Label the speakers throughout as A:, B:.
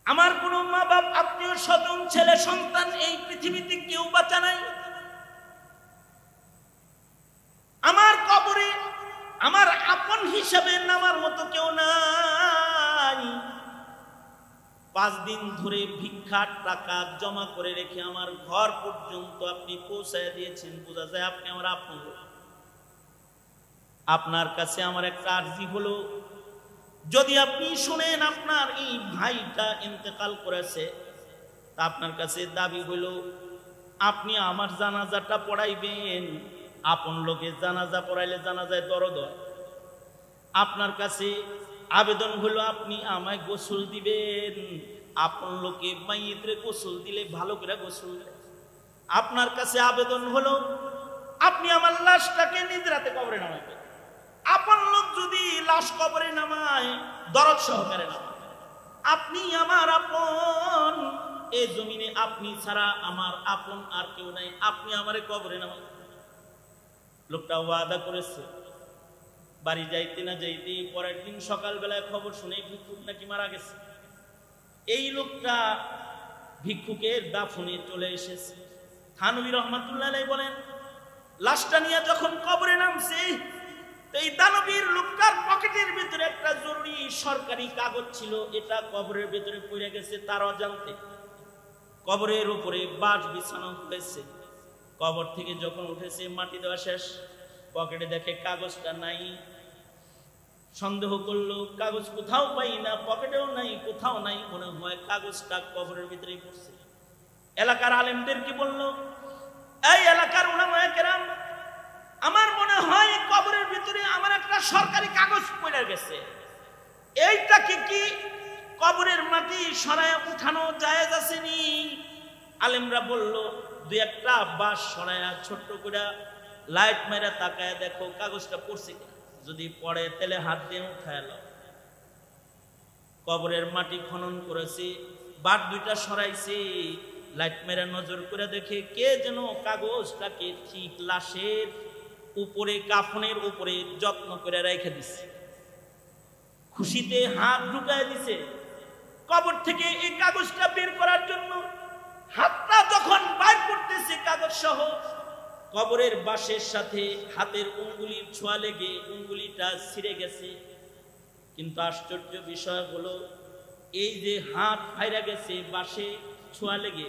A: আমার কোনো মা বাপ আত্মীয় স্বজন ছেলে সন্তান এই পৃথিবীতে কেউ বাঁচা নাই। আমার কবরে আমার আপন হিসাবে নামার মতো কেউ নাই। 5 দিন ধরে ভিক্ষার টাকা জমা করে রেখে আমার ঘর পর্যন্ত আপনি পৌঁছায় দিয়েছেন, বোঝা যায় আপনি আমার আপন। আপনার কাছে আমার একটা আরজি হলো, যদি আপনি শুনেন আপনার এই ভাইটা ইন্তেকাল করেছে, তা আপনার কাছে দাবি হলো আপনি আমার জানাজাটা পড়াইবেন। আপন লোকে জানাজা পড়াইলে জানাজায় দরদ হয়। আপনার কাছে আবেদন হলো আপনি আমায় গোসল দিবেন। আপন লোকে মাইয়িতরে গোসল দিলে ভালো করে গোসল দেয়। আপনার কাছে আবেদন হলো আপনি আমার লাশটাকে নিজ রাতে কবরে নামাইবেন। আপন লোক যদি লাশ কবরে নামায় দরদ সহকারে নামায়। আপনি আমার আপন, এই জমিনে আপনি ছাড়া আমার আপন আর কেউ নাই, আপনি আমারে কবরে নামাবেন। লোকটা ওয়াদা করেছে। বাড়ি যাইতে না যাইতে পরের দিন সকালবেলায় খবর শুনে ভিক্ষুক নাকি মারা গেছে। এই লোকটা ভিক্ষুকের দাফনে চলে এসেছে। থানভী রহমাতুল্লাহ আলাইহি বলেন, লাশটা নিয়ে যখন কবরে নামছে, এই দানবীর লোকটার পকেটের ভিতরে একটা জরুরি সরকারি কাগজ ছিল। এটা কবরের ভিতরে পড়ে গেছে তার অজান্তে। কবরের উপরে বাঁশ বিছানো হয়েছে। কবর থেকে যখন উঠেছে মাটি দেওয়া শেষ, পকেটে দেখে কাগজটা নাই। সন্দেহ করলো কাগজ কোথাও পাই না, পকেটেও নাই, কোথাও নাই, মনে হয় কাগজটা কবরের ভিতরেই পড়ছে। এলাকার আলেমদেরকে বলল, এই এলাকার উলামায়ে কেরাম, আমার মনে হয় কবরের ভিতরে আমার একটা সরকারি কাগজ পড়ে গেছে। এইটাকে কি কবরের মাটি সরায়া উঠানো জায়েজ আসেনি? আলেমরা বলল, 2-1টা বাঁশ সরায়া ছোট্ট করে লাইট মেরে তাকায় দেখো কাগজটা পড়ছে কিনা। যদি পড়ে তাহলে হাত দিয়ে উঠায় নাও। কবরের মাটি খনন করেছে, বাঁশ 2টা সরাইছে, লাইট মেরে নজর করে দেখে কে যেন কাগজটাকে ঠিক লাশের উপরে, কাফনের উপরে যত্ন করে রেখে দিছে। খুশিতে হাত ঢুকায় দিছে কবর থেকে এই কাগজটা বের করার জন্য। হাতটা যখন বাইর করতেছে কাগজ সহ, কবরের বাঁশের সাথে হাতের উঙ্গুলির ছোঁয়া লেগে উঙ্গুলিটা ছিঁড়ে গেছে। কিন্তু আশ্চর্য বিষয় হলো, এই যে হাত ফাইরা গেছে বাঁশে ছোঁয়া লেগে,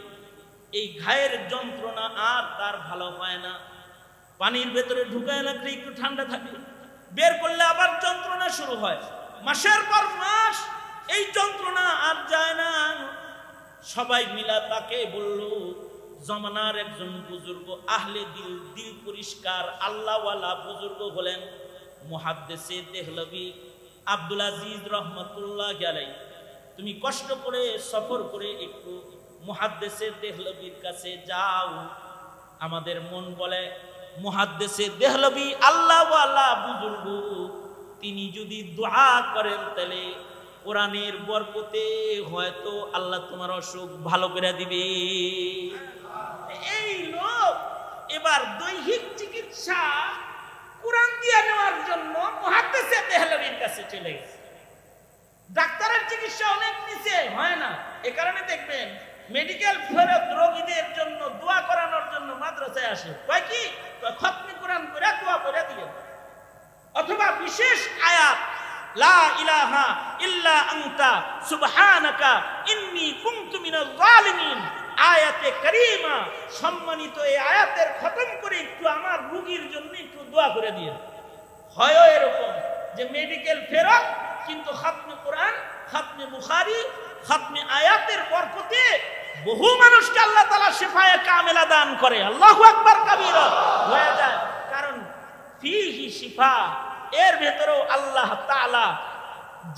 A: এই ঘায়ের যন্ত্রণা আর তার ভালো হয় না। পানির ভেতরে ঢুকায় রাখলে একটু ঠান্ডা থাকে, বের করলে আবার যন্ত্রণা শুরু হয়। মাসের পর মাস এই যন্ত্রণা আর যায় না। সবাই মিলা তাকে বলল, জমানার একজন বুজুর্গ, আহলে দিল, দিল পরিষ্কার আল্লাহওয়ালা বুজুর্গ হলেন মুহাদ্দিসে দেহলভী আব্দুল আজিজ রহমাতুল্লাহ আলাইহি। তুমি কষ্ট করে সফর করে একটু মুহাদ্দিসে দেহলভীর কাছে যাও। আমাদের মন বলে মুহাদ্দিসে দেহলভী আল্লাহওয়ালা বুজুর্গ, তিনি যদি দোয়া করেন তাহলে কোরআনের বরকতে হয়তো আল্লাহ তোমার অসুখ ভালো করে দিবে। এই লোক এবার দৈহিক চিকিৎসা কোরআন দিয়ে নেওয়ার জন্য মুহাদ্দিসে দেহলভীর কাছে চলে গেছে। ডাক্তারের চিকিৎসা অনেক নিচে হয় না, এ কারণে দেখবেন মেডিকেল ফেরত রোগীদের জন্য দোয়া করানোর জন্য মাদ্রাসায় আসে। কয় কি, খতমি কোরআন করে দোয়া করে দিবেন, অথবা বিশেষ আয়াত লা ইলাহা ইল্লা আনতা সুবহানাকা ইন্নী কুনতু মিনাজ জালিমিন, আয়াতে কারীমা, সম্মানিত এই আয়াতের খতম করে একটু আমার রোগীর জন্য একটু দোয়া করে দিন। হয় এরকম যে মেডিকেল ফেরত, কিন্তু খাতমে কোরআন, খাতমে বুখারী, খাতমে আয়াতের বরকতে বহু মানুষকে আল্লাহ তাআলা শিফায়ে কামিলা দান করে। আল্লাহু আকবার কাবীরা হয়ে যায়, কারণ ফিহি শিফা, এর ভেতরেও আল্লাহ তাআলা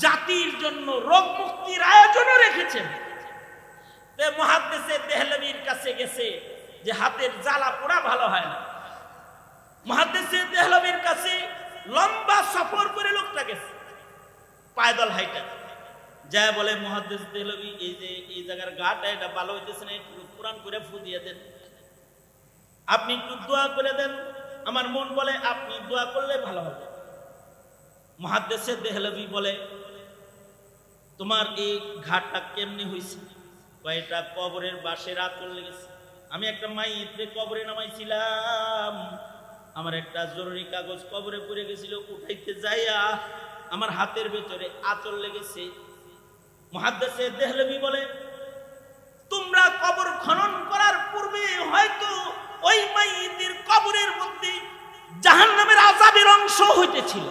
A: জাতির জন্য রোগ মুক্তির আয়োজনও রেখেছেন। তে মুহাদ্দিসে দেহলভীর কাছে গেছে যে হাতের জ্বালা পোড়া ভালো হয় না। মুহাদ্দিসে দেহলভীর কাছে লম্বা সফর করে লোকটা গেছে, পায়দল হাইটা যায়, বলে মুহাদ্দিস দেহলভী, এই যে এই জায়গার গাটা এটা ভালো হইতেছে না, একটু কোরআন করে ফু দিয়ে দেন, আপনি একটু দোয়া করে দেন। আমার মন বলে আপনি দোয়া করলে ভালো হবে। মুহাদ্দিসে দেহলভী বলে, তোমার এই ঘাটটা কেমনে হয়েছে? এটা কবরের বাঁশের আঁচল লেগেছে। আমি একটা মাইয়িতরে কবরে নামাইছিলাম, আমার একটা জরুরি কাগজ কবরে পড়ে গেছিল, উঠাইতে যাইয়া আমার হাতের ভেতরে আঁচল লেগেছে। মুহাদ্দিসে দেহলভী বলে, তোমরা কবর খনন করার পূর্বে হয়তো ওই মাইয়িতের কবরের মধ্যে জাহান্নামের আযাবের অংশ হইতেছিল।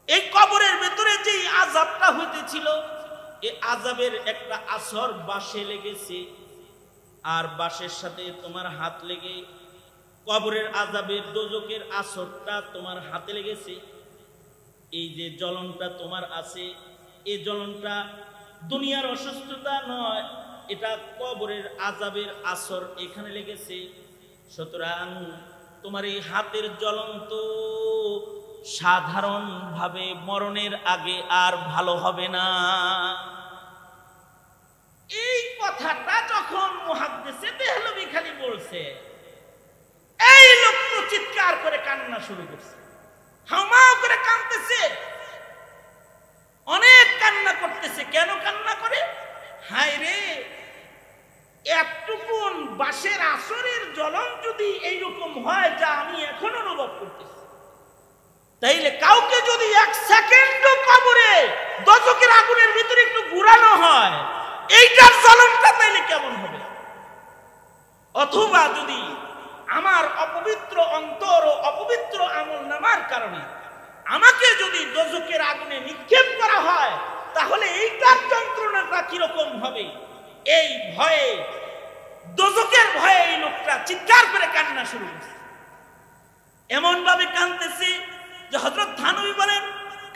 A: এই কবরের ভেতরে যে আযাবটা হইতেছিল, এই আযাবের একটা আসর বাঁশে লেগেছে, আর বাঁশের সাথে তোমার হাত লেগে কবরের আযাবের দোজকের আসরটা তোমার হাতে লেগেছে। এই যে জ্বলনটা তোমার আছে, এই জ্বলনটা দুনিয়ার অসুস্থতা নয়, এটা কবরের আযাবের আসর এখানে লেগেছে। সুতরাং তোমার এই হাতের জ্বলন তো সাধারণভাবে মরণের আগে আর ভালো হবে না। এই কথাটা যখন মুহাদ্দিসে দেহলভী খালি বলছে, এই লোক তো চিৎকার করে কান্না শুরু করছে, হাউমাউ করে কাঁদতেছে, অনেক কান্না করতেছে। কেন কান্না করে? হায় রে, এতটুকুন বাঁশের আসরের জ্বলন যদি এইরকম হয় যা আমি এখন অনুভব করতেছি, তাইলে কাউকে যদি এক সেকেন্ডও কবরে দোজখের আগুনের ভিতরে একটু ঘুরানো হয়, এইটার জ্বলনটা তাইলে কেমন হবে? অথবা যদি আমার অপবিত্র অন্তর ও অপবিত্র আমলনামার কারণে আমাকে যদি দোজখের আগুনে নিক্ষেপ করা হয়, তাহলে এইটার যন্ত্রণাটা কিরকম হবে? এই ভয়ে, দোজখের ভয়ে এই লোকটা চিৎকার করে কান্না শুরু করছে। এমন ভাবে কাঁদতেছে যে হযরত থানভী বলেন,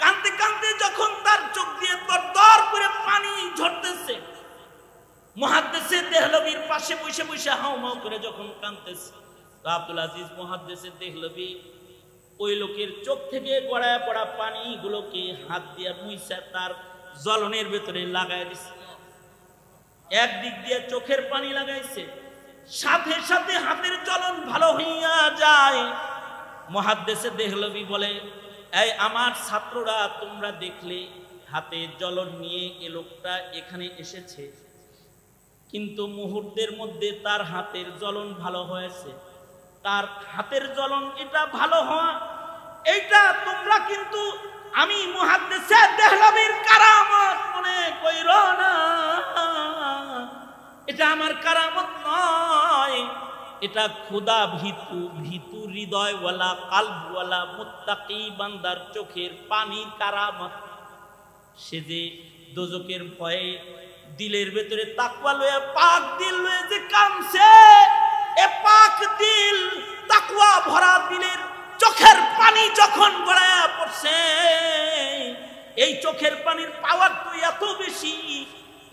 A: কাঁদতে কাঁদতে যখন তার চোখ দিয়ে দরদর করে পানি ঝরতেছে, মুহাদ্দিসে দেহলভীর পাশে বসে বসে হাউমাউ করে যখন কাঁদতেছে, তো আব্দুল আজিজ মুহাদ্দিসে দেহলভী ওই লোকের চোখ থেকে গড়ায় পড়া পানিগুলোকে হাত দিয়ে মুইসা তার জ্বলনের ভেতরে লাগাই দিছে। একদিক দিয়ে চোখের পানি লাগাইছে, সাথে সাথে হাতের জ্বলন ভালো হইয়া যায়। মুহাদ্দিসে দেহলভী বলে, এই আমার ছাত্ররা, তোমরা দেখলে হাতে জ্বলন নিয়ে এ লোকটা এখানে এসেছে, কিন্তু মুহূর্তের মধ্যে তার হাতের জ্বলন ভালো হয়েছে। তার হাতের জ্বলন এটা ভালো হওয়া, এইটা তোমরা কিন্তু আমি মুহাদ্দিসে দেহলভীর কারামত মনে কইরো না, এটা আমার কারামত নয়, এটা খোদা ভীতু হৃদয়ওয়ালা কালবওয়ালা মুত্তাকি বান্দার চোখের পানি কারামত। সে যে দোজখের ভয়ে দিলের ভেতরে তাকওয়া লয়ে, পাক দিল লয়ে যে কামছে, এ পাক দিল তাকওয়া ভরা দিলের চোখের পানি যখন গড়ায়া পড়ছে, এই চোখের পানির পাওয়ার তো এত বেশি,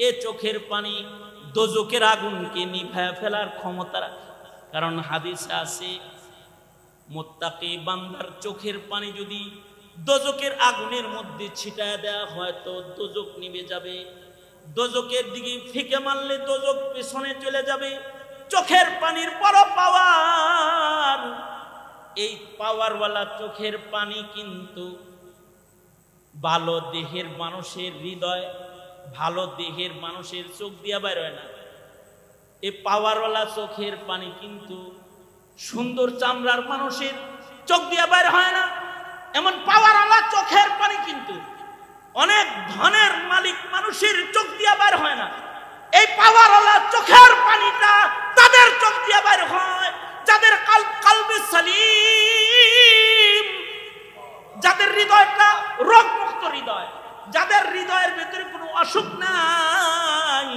A: এ চোখের পানি দোজখের আগুনকে নিভায়া ফেলার ক্ষমতা রাখে। কারণ হাদিসে আছে, মুত্তাকি বান্দার চোখের পানি যদি দোজখের আগুনের মধ্যে ছিটায় দেওয়া হয় তো দোজখ নিভে যাবে। দোজখের দিকে ফিকে মারলে দোজখ পেছনে চলে যাবে। চোখের পানির বড় পাওয়ার, এই পাওয়ারওয়ালা চোখের পানি কিন্তু ভালো দেহের মানুষের হৃদয়, ভালো দেহের মানুষের চোখ দিয়া বাইর হয় না। এই পাওয়ারওয়ালা চোখের পানি কিন্তু সুন্দর চামড়ার মানুষের চোখ দিয়া বাইর হয় না। এমন পাওয়ারওয়ালা চোখের পানি কিন্তু অনেক ধনের মালিক মানুষের চোখ দিয়া বাইর হয় না। এই পাওয়ারওয়ালা চোখের পানিটা তাদের চোখ দিয়া বাইর হয় যাদের কলবে সালিম, যাদের হৃদয়টা রোগমুক্ত হৃদয়, যাদের হৃদয়ের ভিতরে কোনো অসুখ নাই।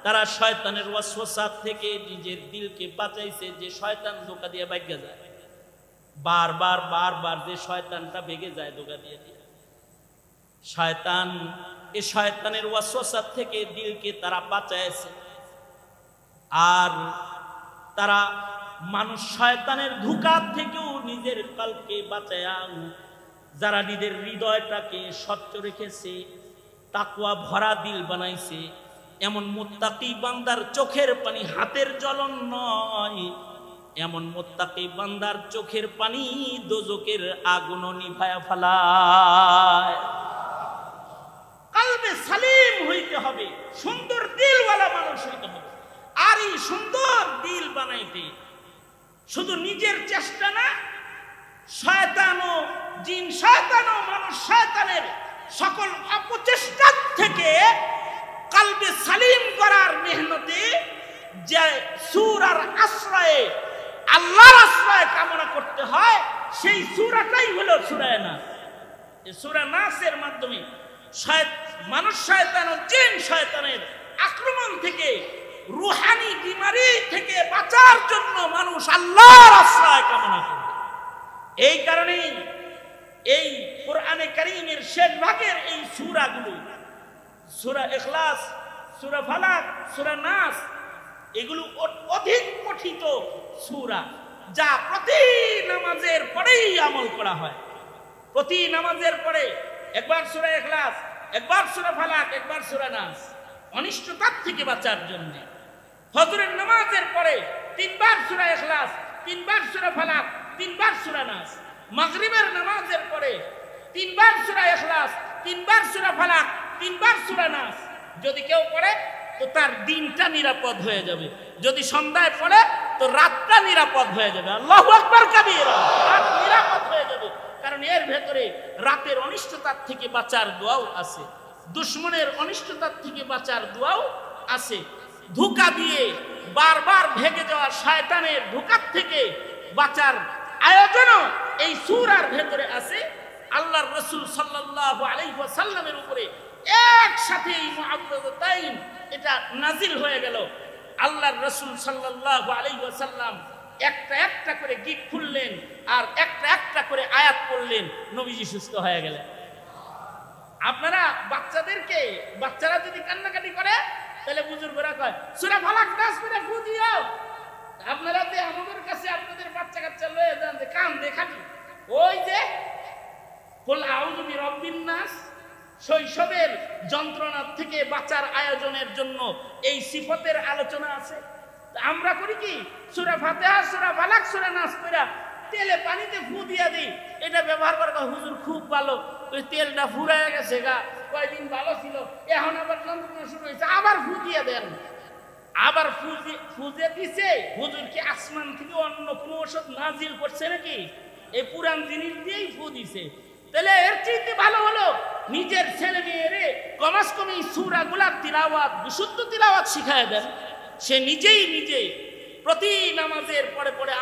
A: তারা শয়তানের ওয়াসওয়াসা থেকে নিজের দিলকে বাঁচাইছে। যে শয়তান ধোঁকা দিয়ে ভাগ্যা যায়, বারবার বারবার যে শয়তানটা ভেগে যায় ধোঁকা দিয়ে দিয়ে, শয়তান, এই শয়তানের ওয়াসওয়াসা থেকে দিলকে তারা বাঁচাইছে। আর তারা মানুষ শয়তানের ধোঁকা থেকেও নিজের কলবকে বাঁচায়া, যারা নিজের হৃদয়টাকে স্বচ্ছ রেখেছে, তাকওয়া ভরা দিল বানাইছে, এমন মুত্তাকি বান্দার চোখের পানি হাতের জ্বলন নয়, এমন মুত্তাকি বান্দার চোখের পানি দোজখের আগুন নিভায়া ফেলায়। সালিম হইতে হবে, সুন্দর দিলওয়ালা মানুষ হইতে হবে। আর এই সুন্দর দিল বানাইতে শুধু নিজের চেষ্টা না, শয়তান ও জিন শয়তান ও মানুষ শয়তানের সকল অপচেষ্টার থেকে কলবে সালিম করার মেহনতে যে সূরার আশ্রয়ে, আল্লাহর আশ্রয় কামনা করতে হয়, সেই সূরাটাই হলো সূরা নাস। এই সূরা নাসের মাধ্যমে মানুষ শয়তান ও জিন শয়তানের আক্রমণ থেকে, রূহানি বিমারি থেকে বাঁচার জন্য মানুষ আল্লাহর আশ্রয় কামনা করে। এই কারণে এই কোরআনে কারীমের শেষ ভাগের এই সূরাগুলো, সূরা ইখলাস, সূরা ফালাক, সূরা নাস, এগুলো অধিক পঠিত সূরা, যা প্রতি নামাজের পরেই আমল করা হয়। প্রতি নামাজের পরে একবার সূরা ইখলাস, একবার সূরা ফালাক, একবার সূরা নাস, অনিষ্টতার থেকে বাঁচার জন্য। ফজরের নামাজের পরে 3 বার সূরা ইখলাস, 3 বার সূরা ফালাক, 3 বার সূরা নাস। মাগরিবের নামাজের পরে 3 বার সূরা ইখলাস, 3 বার সূরা ফালাক, 3 বার সূরা নাস। যদি কেউ পড়ে তো তার দিনটা নিরাপদ হয়ে যাবে, যদি সন্ধ্যায় পড়ে তো রাতটা নিরাপদ হয়ে যাবে। আল্লাহু আকবার কাবীরা, রাত নিরাপদ হয়ে যাবে। কারণ এর ভেতরে রাতের অনিষ্টতার থেকে বাঁচার দোয়াও আছে, দুশমনের অনিষ্টতার থেকে বাঁচার দোয়াও আছে, ধোঁকা দিয়ে বারবার ভেঙে যাওয়া শয়তানের ধোঁকার থেকে বাঁচার আয়োজনও এই সূরার ভেতরে আছে। আল্লাহর রাসূল সাল্লাল্লাহু আলাইহি ওয়াসাল্লামের উপরে একসাথে এই মুআউযাতাইন এটা নাজিল হয়ে গেল। আল্লাহর রাসূল সাল্লাল্লাহু আলাইহি ওয়াসাল্লাম একটা একটা করে গিট খুললেন আর একটা একটা করে আয়াত পড়লেন, নবীজি সুস্থ হয়ে গেলেন। আপনারা বাচ্চাদেরকে, বাচ্চারা যদি কান্নাকাটি করে তাহলে বুজুর্গরা কয় সূরা ফালাক নাস পড়ে ফু দিও। আপনারা যে আমাদের কাছে আপনাদের বাচ্চা কাচ্চা লয়ে যান যে কান দেখাটি, ওই যে কুল আউযু বিরাব্বিন নাস, শৈশবের যন্ত্রণার থেকে বাঁচার আয়োজনের জন্য এই সিফতের আলোচনা আছে। আমরা করি কি, সূরা ফাতিহা, সূরা ফালাক, সূরা নাস পড়া তেলে পানিতে ফু দিয়া দিই। এটা ব্যবহার করে হুজুর খুব ভালো, ওই তেলটা ফুরায় গেছে গা, কয়দিন ভালো ছিল, এখন আবার যন্ত্রণা শুরু হয়েছে, আবার ফু দিয়ে দেন। আবার ফুজে দিছে, হুজুর কি আসমান থেকে অন্য কোনো ওষুধ নাজিল করছে নাকি? এই পুরান জিনিস দিয়েই ফু দিছে। তাহলে এর চাইতে ভালো হলো নিজের ছেলে মেয়েরে কমাস কম এই সূরাগুলার তিলাওয়াত, বিশুদ্ধ তিলাওয়াত শিখায় দেন। সে নিজেই প্রতি নামাজের পরে পরে